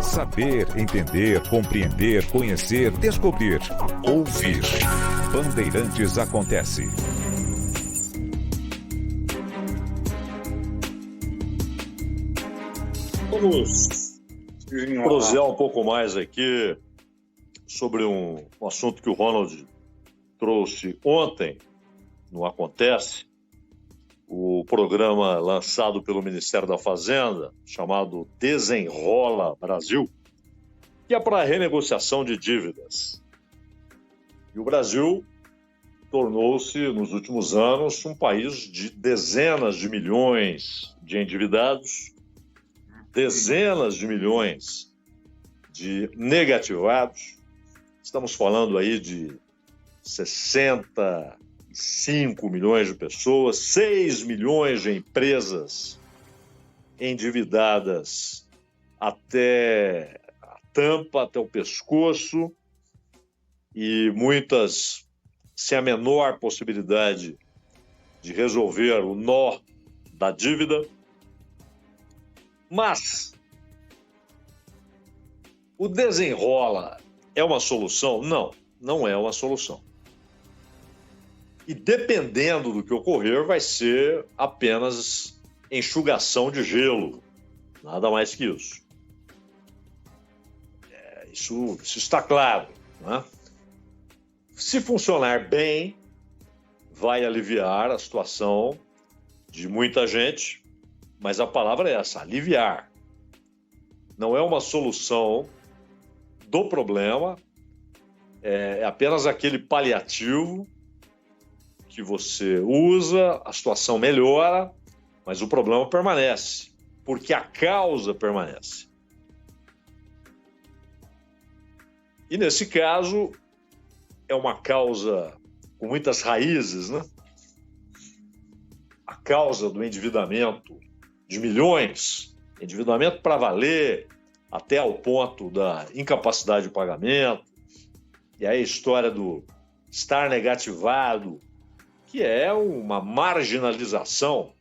Saber, entender, compreender, conhecer, descobrir. Ouvir. Bandeirantes Acontece. Vamos prosear um pouco mais aqui sobre um assunto que o Ronald trouxe ontem no Acontece, o programa lançado pelo Ministério da Fazenda, chamado Desenrola Brasil, que é para renegociação de dívidas. E o Brasil tornou-se, nos últimos anos, um país de dezenas de milhões de endividados, dezenas de milhões de negativados. Estamos falando aí de 65 milhões de pessoas, 6 milhões de empresas endividadas até a tampa, até o pescoço, e muitas sem a menor possibilidade de resolver o nó da dívida. Mas o desenrola é uma solução? Não, não é uma solução. E dependendo do que ocorrer, vai ser apenas enxugação de gelo. Nada mais que isso. Isso está claro, né? Se funcionar bem, vai aliviar a situação de muita gente, mas a palavra é essa, aliviar. Não é uma solução do problema, é apenas aquele paliativo que você usa, a situação melhora, mas o problema permanece, porque a causa permanece. E nesse caso, é uma causa com muitas raízes, né? A causa do endividamento de milhões, endividamento para valer, até ao ponto da incapacidade de pagamento, e aí a história do estar negativado, que é uma marginalização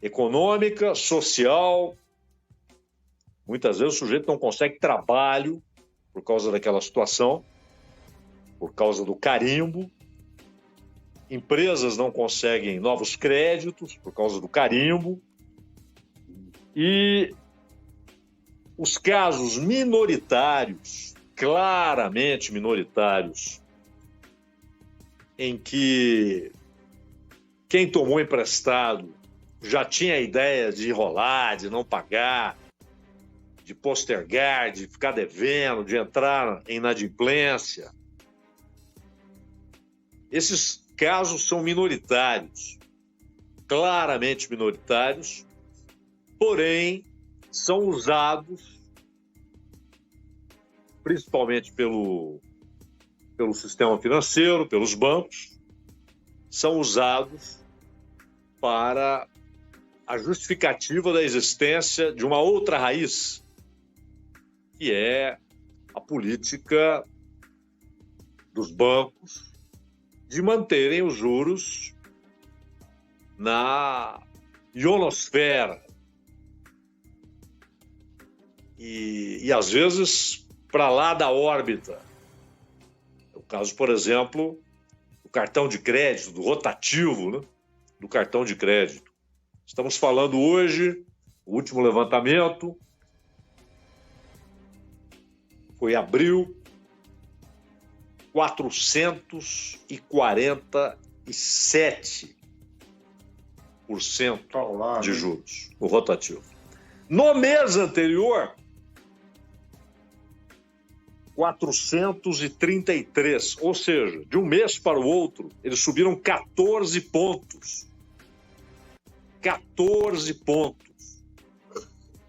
econômica, social. Muitas vezes o sujeito não consegue trabalho por causa daquela situação, por causa do carimbo. Empresas não conseguem novos créditos por causa do carimbo. E os casos minoritários, claramente minoritários, em que quem tomou emprestado já tinha a ideia de enrolar, de não pagar, de postergar, de ficar devendo, de entrar em inadimplência. Esses casos são minoritários, claramente minoritários, porém são usados principalmente pelo sistema financeiro, pelos bancos, são usados para a justificativa da existência de uma outra raiz, que é a política dos bancos de manterem os juros na ionosfera e às vezes para lá da órbita. O caso, por exemplo, do cartão de crédito, do rotativo, né? Do cartão de crédito. Estamos falando hoje, o último levantamento foi em abril, 447% de juros no rotativo. No mês anterior, 433, ou seja, de um mês para o outro, eles subiram 14 pontos. 14 pontos.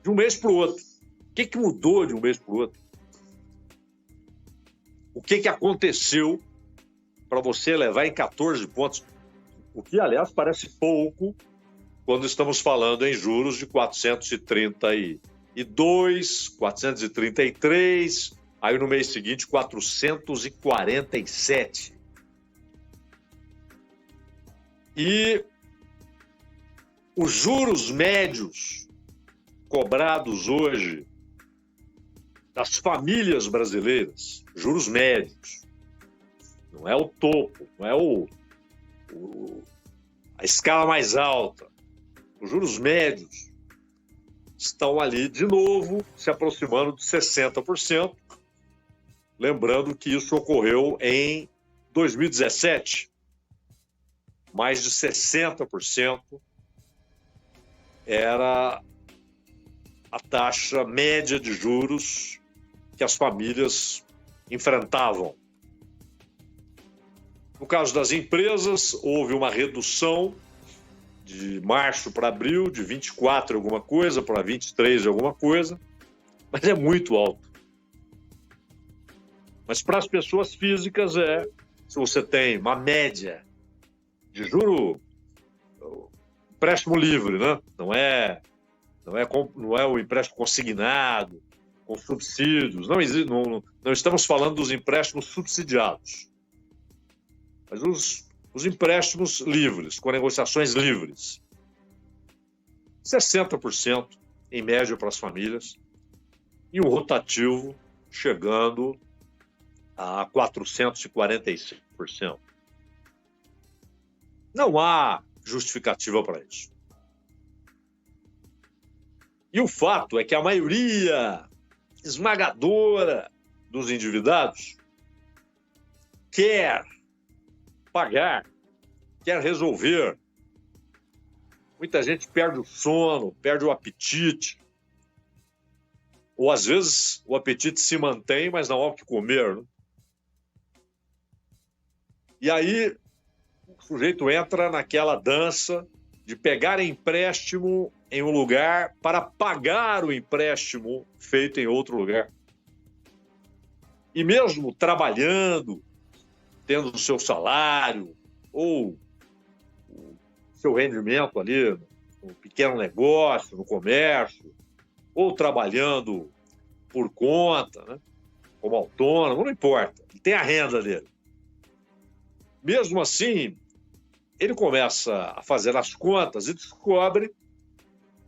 De um mês para o outro. O que mudou de um mês para o outro? O que aconteceu para você levar em 14 pontos? O que, aliás, parece pouco quando estamos falando em juros de 432, 433, aí no mês seguinte 447. E os juros médios cobrados hoje das famílias brasileiras, juros médios, não é o topo, não é a escala mais alta. Os juros médios estão ali, de novo, se aproximando de 60%. Lembrando que isso ocorreu em 2017. Mais de 60% era a taxa média de juros que as famílias enfrentavam. No caso das empresas, houve uma redução de março para abril, de 24 alguma coisa para 23 alguma coisa, mas é muito alto. Mas para as pessoas físicas se você tem uma média de juro, empréstimo livre, né? Não é o empréstimo consignado, com subsídios, não estamos falando dos empréstimos subsidiados, mas os empréstimos livres, com negociações livres. 60% em média para as famílias e um rotativo chegando a 445%. Não há justificativa para isso. E o fato é que a maioria esmagadora dos endividados quer pagar, quer resolver. Muita gente perde o sono, perde o apetite. Ou às vezes o apetite se mantém, mas não há o que comer, né? E aí o sujeito entra naquela dança de pegar empréstimo em um lugar para pagar o empréstimo feito em outro lugar. E mesmo trabalhando, tendo o seu salário ou o seu rendimento ali no pequeno negócio, no comércio, ou trabalhando por conta, né, como autônomo, não importa, ele tem a renda dele. Mesmo assim, ele começa a fazer as contas e descobre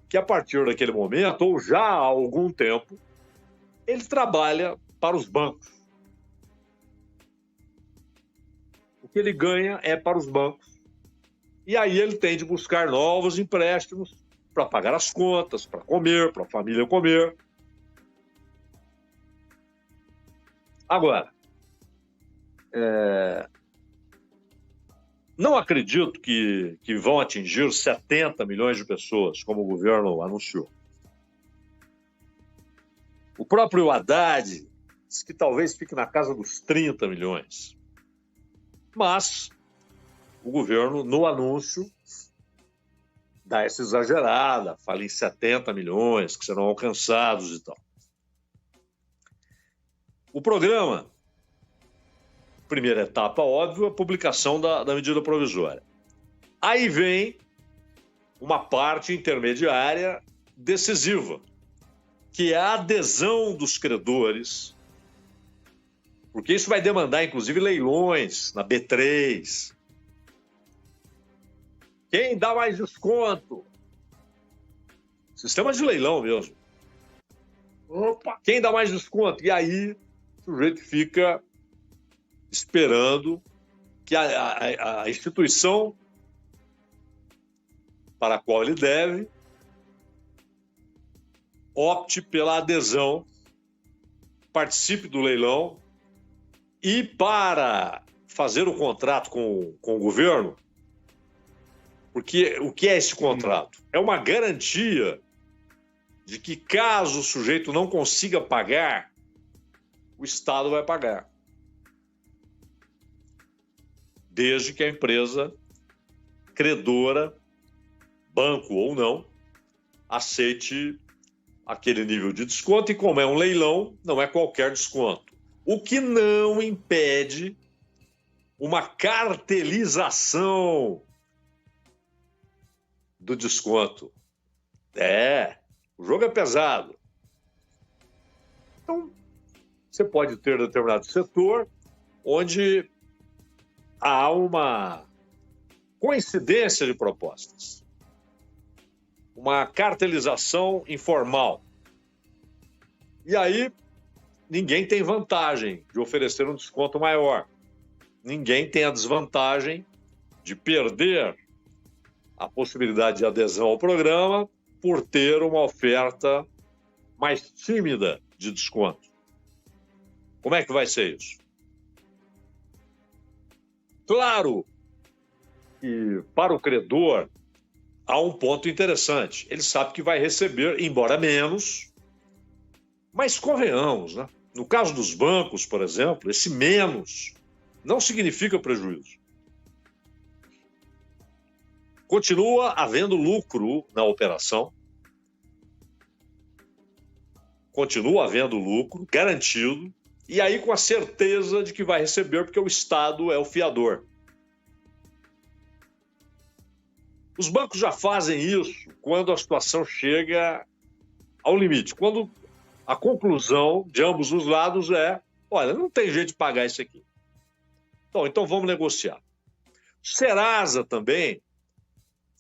que a partir daquele momento, ou já há algum tempo, ele trabalha para os bancos. O que ele ganha é para os bancos. E aí ele tem de buscar novos empréstimos para pagar as contas, para comer, para a família comer. Agora, não acredito que vão atingir 70 milhões de pessoas, como o governo anunciou. O próprio Haddad diz que talvez fique na casa dos 30 milhões. Mas o governo, no anúncio, dá essa exagerada, fala em 70 milhões que serão alcançados e tal. O programa, primeira etapa, óbvio, a publicação da medida provisória. Aí vem uma parte intermediária decisiva, que é a adesão dos credores, porque isso vai demandar, inclusive, leilões na B3. Quem dá mais desconto? Sistema de leilão mesmo. Opa! Quem dá mais desconto? E aí o sujeito fica esperando que a instituição para a qual ele deve opte pela adesão, participe do leilão e, para fazer o contrato com o governo, porque o que é esse contrato? É uma garantia de que, caso o sujeito não consiga pagar, o Estado vai pagar. Desde que a empresa credora, banco ou não, aceite aquele nível de desconto. E como é um leilão, não é qualquer desconto. O que não impede uma cartelização do desconto. O jogo é pesado. Então, você pode ter determinado setor onde há uma coincidência de propostas. uma cartelização informal. E aí, ninguém tem vantagem de oferecer um desconto maior. Ninguém tem a desvantagem de perder a possibilidade de adesão ao programa por ter uma oferta mais tímida de desconto. Como é que vai ser isso? Claro que para o credor há um ponto interessante. Ele sabe que vai receber, embora menos, mas convenhamos, né? No caso dos bancos, por exemplo, esse menos não significa prejuízo. Continua havendo lucro na operação, continua havendo lucro garantido, e aí com a certeza de que vai receber, porque o Estado é o fiador. Os bancos já fazem isso quando a situação chega ao limite, quando a conclusão de ambos os lados é: olha, não tem jeito de pagar isso aqui. Então vamos negociar. Serasa também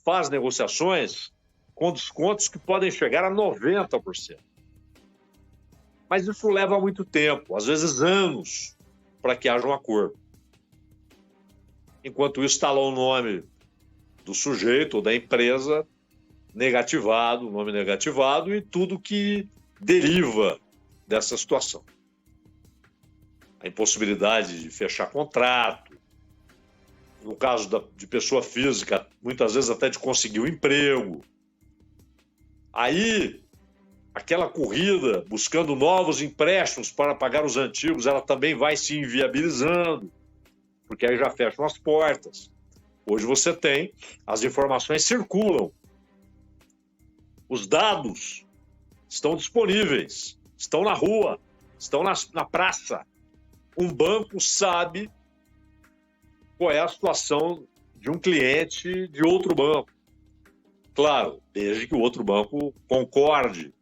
faz negociações com descontos que podem chegar a 90%. Mas isso leva muito tempo, às vezes anos, para que haja um acordo. Enquanto isso, está lá o nome do sujeito ou da empresa negativado, o nome negativado e tudo que deriva dessa situação. A impossibilidade de fechar contrato, no caso de pessoa física, muitas vezes até de conseguir um emprego. Aí, aquela corrida buscando novos empréstimos para pagar os antigos, ela também vai se inviabilizando, porque aí já fecham as portas. Hoje você tem, as informações circulam, os dados estão disponíveis, estão na rua, estão na praça. Um banco sabe qual é a situação de um cliente de outro banco. Claro, desde que o outro banco concorde.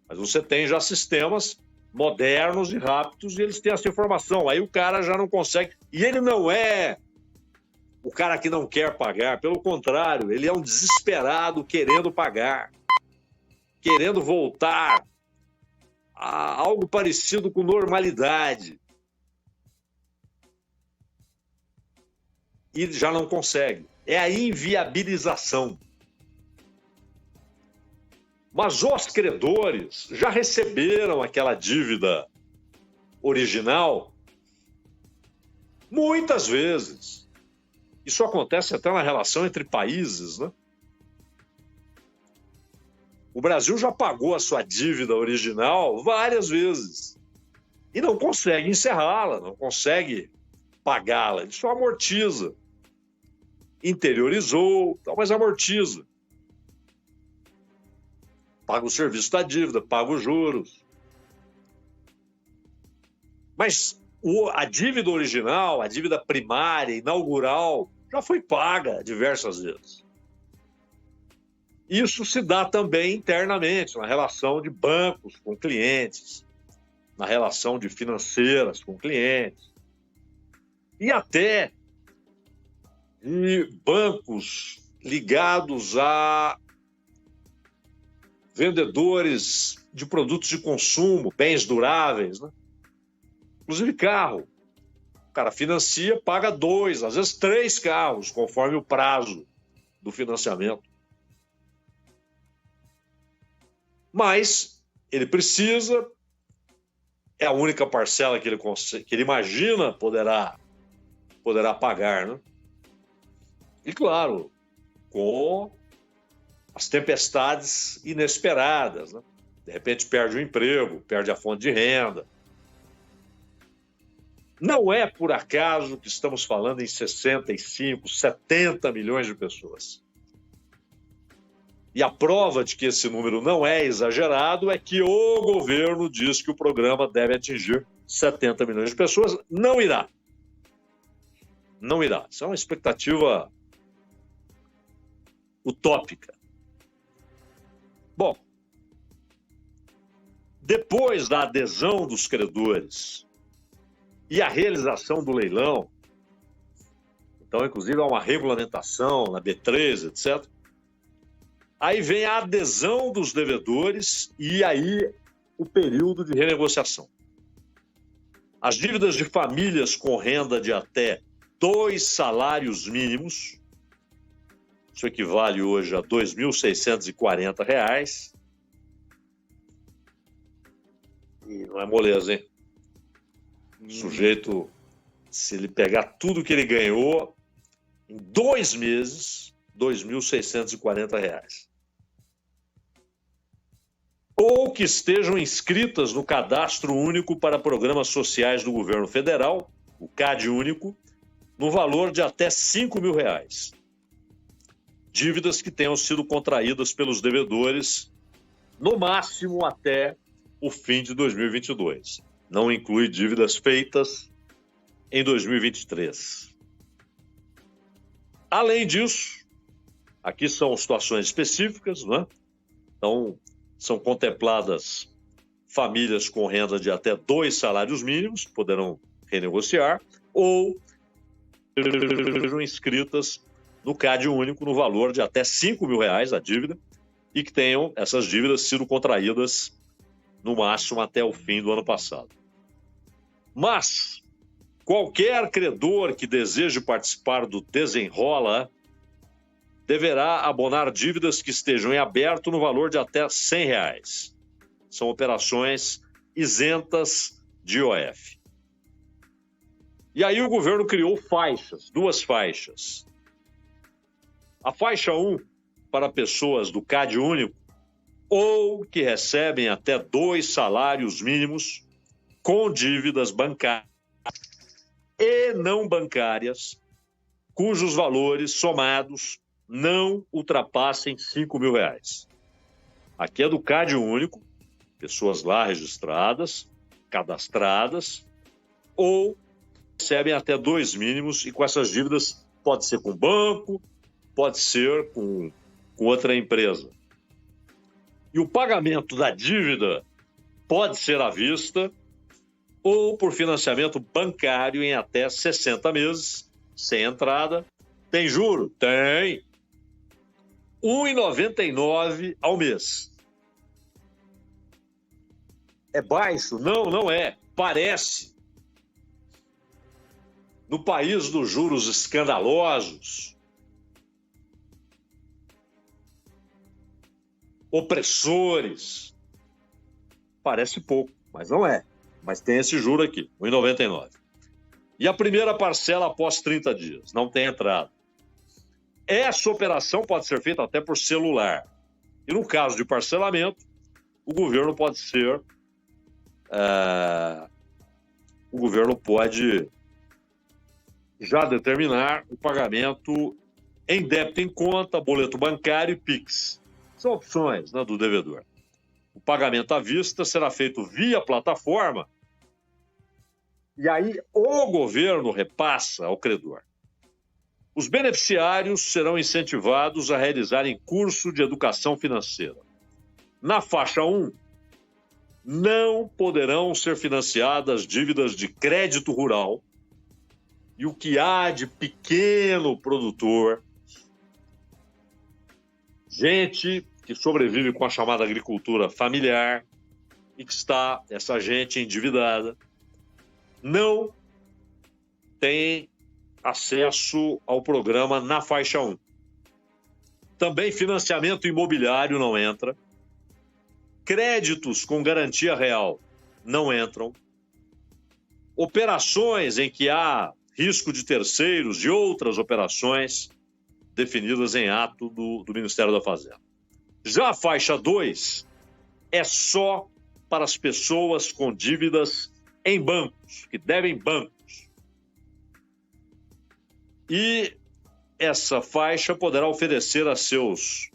Mas você tem já sistemas modernos e rápidos e eles têm essa informação. Aí o cara já não consegue. E ele não é o cara que não quer pagar. Pelo contrário, ele é um desesperado querendo pagar. Querendo voltar a algo parecido com normalidade. E já não consegue. É a inviabilização. Mas os credores já receberam aquela dívida original muitas vezes. Isso acontece até na relação entre países, né? O Brasil já pagou a sua dívida original várias vezes e não consegue encerrá-la, não consegue pagá-la. Ele só amortiza. Interiorizou, mas amortiza. Paga o serviço da dívida, paga os juros. Mas a dívida original, a dívida primária, inaugural, já foi paga diversas vezes. Isso se dá também internamente, na relação de bancos com clientes, na relação de financeiras com clientes, e até de bancos ligados a vendedores de produtos de consumo, bens duráveis, né? Inclusive carro. O cara financia, paga 2, às vezes 3 carros, conforme o prazo do financiamento. Mas ele precisa, é a única parcela que ele imagina poderá pagar, né? E claro, com as tempestades inesperadas, né? De repente perde o emprego, perde a fonte de renda. Não é por acaso que estamos falando em 65, 70 milhões de pessoas. E a prova de que esse número não é exagerado é que o governo diz que o programa deve atingir 70 milhões de pessoas. Não irá. Não irá. Isso é uma expectativa utópica. Bom, depois da adesão dos credores e a realização do leilão, então, inclusive, há uma regulamentação na B3, etc., Aí vem a adesão dos devedores e aí o período de renegociação. As dívidas de famílias com renda de até 2 salários mínimos, isso equivale hoje a R$ 2.640. E não é moleza, hein? O sujeito, se ele pegar tudo que ele ganhou, em 2 meses, R$ 2.640. Ou que estejam inscritas no Cadastro Único para Programas Sociais do Governo Federal, o CAD Único, no valor de até R$ 5.000. Dívidas que tenham sido contraídas pelos devedores, no máximo até o fim de 2022. Não inclui dívidas feitas em 2023. Além disso, aqui são situações específicas, né? Então, são contempladas famílias com renda de até 2 salários mínimos, que poderão renegociar, ou sejam inscritas no CAD Único no valor de até R$ 5.000 a dívida e que tenham essas dívidas sido contraídas no máximo até o fim do ano passado. Mas qualquer credor que deseje participar do Desenrola deverá abonar dívidas que estejam em aberto no valor de até R$ 100. São operações isentas de IOF. E aí o governo criou faixas, 2 faixas. A faixa 1 para pessoas do CAD Único ou que recebem até 2 salários mínimos com dívidas bancárias e não bancárias, cujos valores somados não ultrapassem R$ 5.000. Aqui é do CAD Único, pessoas lá registradas, cadastradas, ou recebem até 2 mínimos, e com essas dívidas pode ser com banco, pode ser com outra empresa. E o pagamento da dívida pode ser à vista ou por financiamento bancário em até 60 meses, sem entrada. Tem juro? Tem. R$ 1,99 ao mês. É baixo? Não, não é. Parece. No país dos juros escandalosos, opressores, parece pouco, mas não é. Mas tem esse juro aqui, R$ 1,99. E a primeira parcela após 30 dias, não tem entrada. Essa operação pode ser feita até por celular. E no caso de parcelamento, o governo pode ser... o governo pode já determinar o pagamento em débito em conta, boleto bancário e PIX. São opções, né, do devedor. O pagamento à vista será feito via plataforma e aí o governo repassa ao credor. Os beneficiários serão incentivados a realizarem curso de educação financeira. Na faixa 1, não poderão ser financiadas dívidas de crédito rural e o que há de pequeno produtor, gente que sobrevive com a chamada agricultura familiar e que está, essa gente endividada, não tem acesso ao programa na faixa 1. Também financiamento imobiliário não entra. Créditos com garantia real não entram. Operações em que há risco de terceiros e outras operações definidas em ato do Ministério da Fazenda. Já a faixa 2 é só para as pessoas com dívidas em bancos, que devem bancos. E essa faixa poderá oferecer aos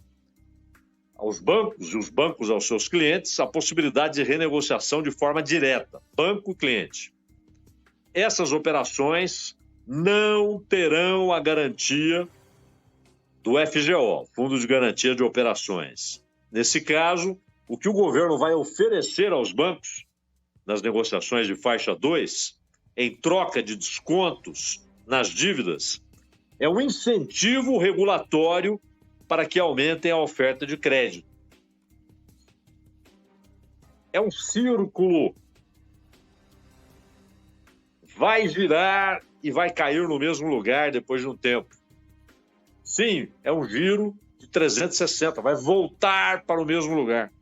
bancos e os bancos aos seus clientes a possibilidade de renegociação de forma direta, banco-cliente. Essas operações não terão a garantia do FGO, Fundo de Garantia de Operações. Nesse caso, o que o governo vai oferecer aos bancos nas negociações de faixa 2, em troca de descontos nas dívidas, é um incentivo regulatório para que aumentem a oferta de crédito. É um círculo. Vai girar e vai cair no mesmo lugar depois de um tempo. Sim, é um giro de 360, vai voltar para o mesmo lugar.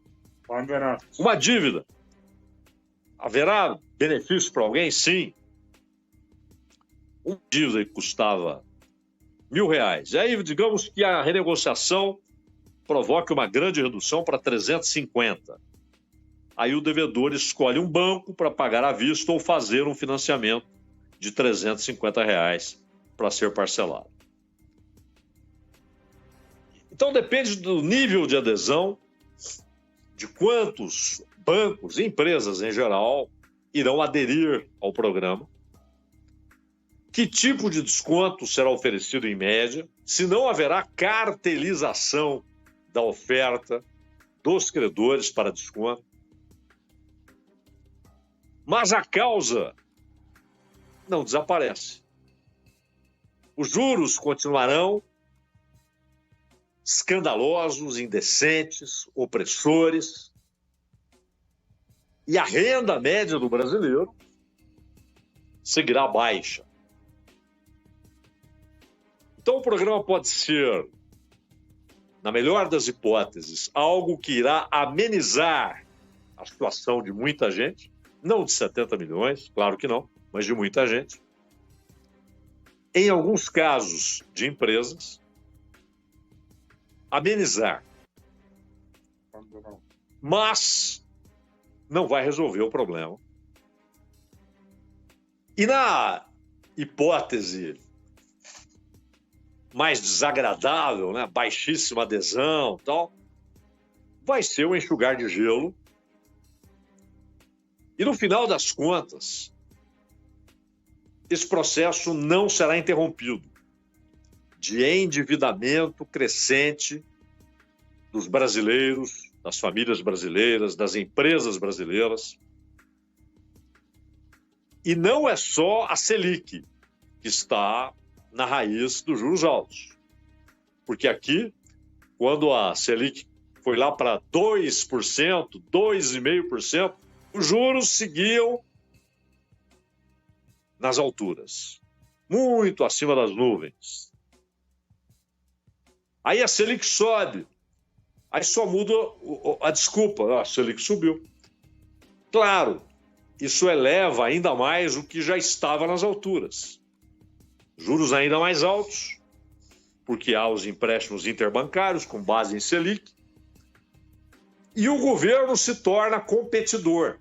Uma dívida. Haverá benefício para alguém? Sim. Uma dívida que custava R$1.000. E aí, digamos que a renegociação provoque uma grande redução para 350. Aí o devedor escolhe um banco para pagar à vista ou fazer um financiamento de R$350 para ser parcelado. Então depende do nível de adesão, de quantos bancos e empresas em geral irão aderir ao programa, que tipo de desconto será oferecido em média, se não haverá cartelização da oferta dos credores para desconto. Mas a causa não desaparece. Os juros continuarão escandalosos, indecentes, opressores. E a renda média do brasileiro seguirá baixa. Então o programa pode ser, na melhor das hipóteses, algo que irá amenizar a situação de muita gente, não de 70 milhões, claro que não, mas de muita gente. Em alguns casos de empresas, amenizar. Mas não vai resolver o problema. E na hipótese mais desagradável, né, baixíssima adesão e tal, vai ser um enxugar de gelo. E no final das contas, esse processo não será interrompido de endividamento crescente dos brasileiros, das famílias brasileiras, das empresas brasileiras. E não é só a Selic que está na raiz dos juros altos. Porque aqui, quando a Selic foi lá para 2%, 2,5%, os juros seguiam nas alturas, muito acima das nuvens. Aí a Selic sobe, aí só muda a desculpa, a Selic subiu. Claro, isso eleva ainda mais o que já estava nas alturas. Juros ainda mais altos, porque há os empréstimos interbancários com base em Selic, e o governo se torna competidor.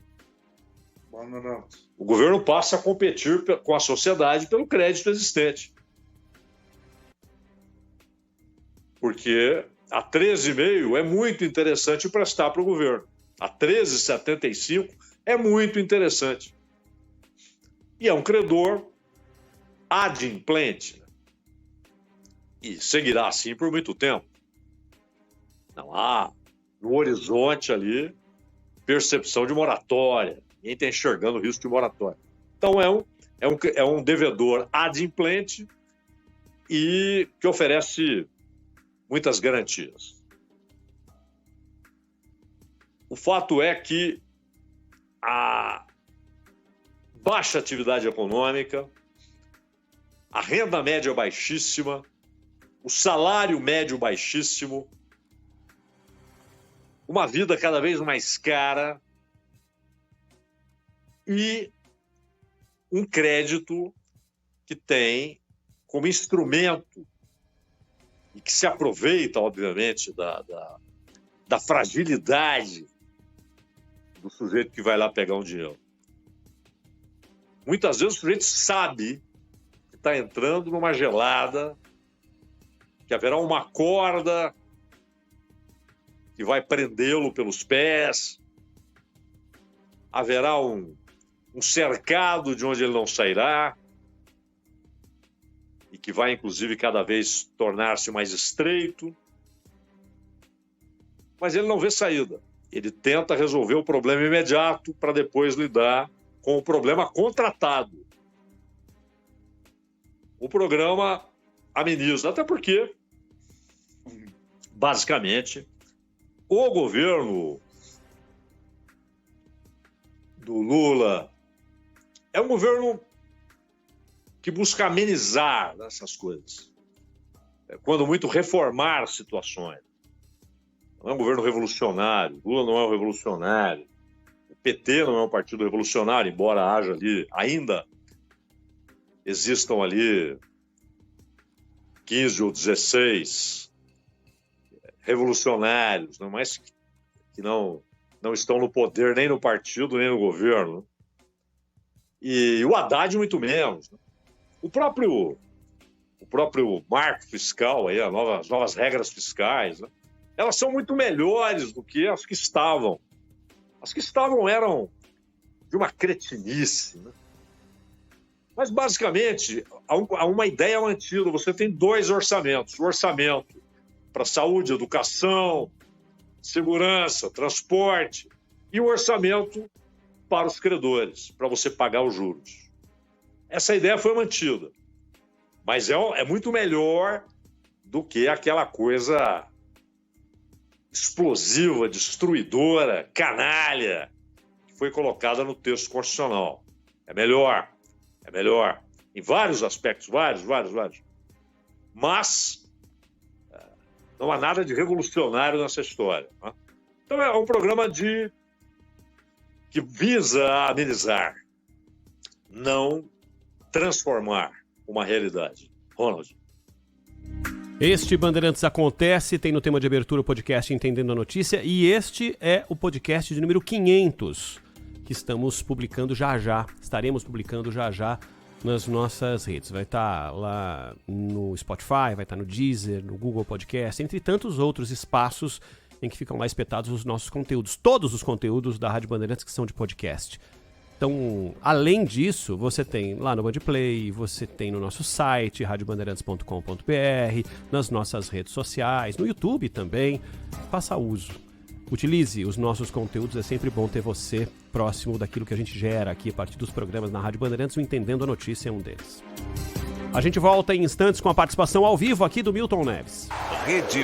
O governo passa a competir com a sociedade pelo crédito existente. Porque a 13,5 é muito interessante prestar para o governo. A 13,75 é muito interessante. E é um credor adimplente. E seguirá assim por muito tempo. Não há, no horizonte ali, percepção de moratória. Ninguém está enxergando o risco de moratória. Então é um devedor adimplente e que oferece muitas garantias. O fato é que a baixa atividade econômica, a renda média baixíssima, o salário médio baixíssimo, uma vida cada vez mais cara e um crédito que tem como instrumento e que se aproveita, obviamente, da fragilidade do sujeito que vai lá pegar um dinheiro. Muitas vezes o sujeito sabe que está entrando numa gelada, que haverá uma corda que vai prendê-lo pelos pés, haverá um cercado de onde ele não sairá, e que vai, inclusive, cada vez tornar-se mais estreito. Mas ele não vê saída. Ele tenta resolver o problema imediato para depois lidar com o problema contratado. O programa ameniza, até porque basicamente, o governo do Lula é um governo que busca amenizar essas coisas. Quando muito, reformar situações. Não é um governo revolucionário. Lula não é um revolucionário. O PT não é um partido revolucionário, embora haja ali, ainda existam ali 15 ou 16 revolucionários, não mais que não estão no poder nem no partido nem no governo. E o Haddad muito menos. O próprio marco fiscal, aí, as novas regras fiscais, né? Elas são muito melhores do que as que estavam. As que estavam eram de uma cretinice, né? Mas, basicamente, há uma ideia mantida. Você tem 2 orçamentos. O orçamento para saúde, educação, segurança, transporte, e o orçamento para os credores, para você pagar os juros. Essa ideia foi mantida. Mas é muito melhor do que aquela coisa explosiva, destruidora, canalha, que foi colocada no texto constitucional. É melhor. Em vários aspectos, vários. Mas não há nada de revolucionário nessa história, né? Então é um programa que visa amenizar, não transformar uma realidade. Ronald. Este Bandeirantes Acontece tem no tema de abertura o podcast Entendendo a Notícia, e este é o podcast de número 500, que estaremos publicando já nas nossas redes. Vai estar lá no Spotify, vai estar no Deezer, no Google Podcast, entre tantos outros espaços em que ficam lá espetados os nossos conteúdos, todos os conteúdos da Rádio Bandeirantes que são de podcast. Então, além disso, você tem lá no Bandplay, você tem no nosso site, radiobandeirantes.com.br, nas nossas redes sociais, no YouTube também. Faça uso. Utilize os nossos conteúdos, é sempre bom ter você próximo daquilo que a gente gera aqui a partir dos programas na Rádio Bandeirantes, o Entendendo a Notícia é um deles. A gente volta em instantes com a participação ao vivo aqui do Milton Neves. Rede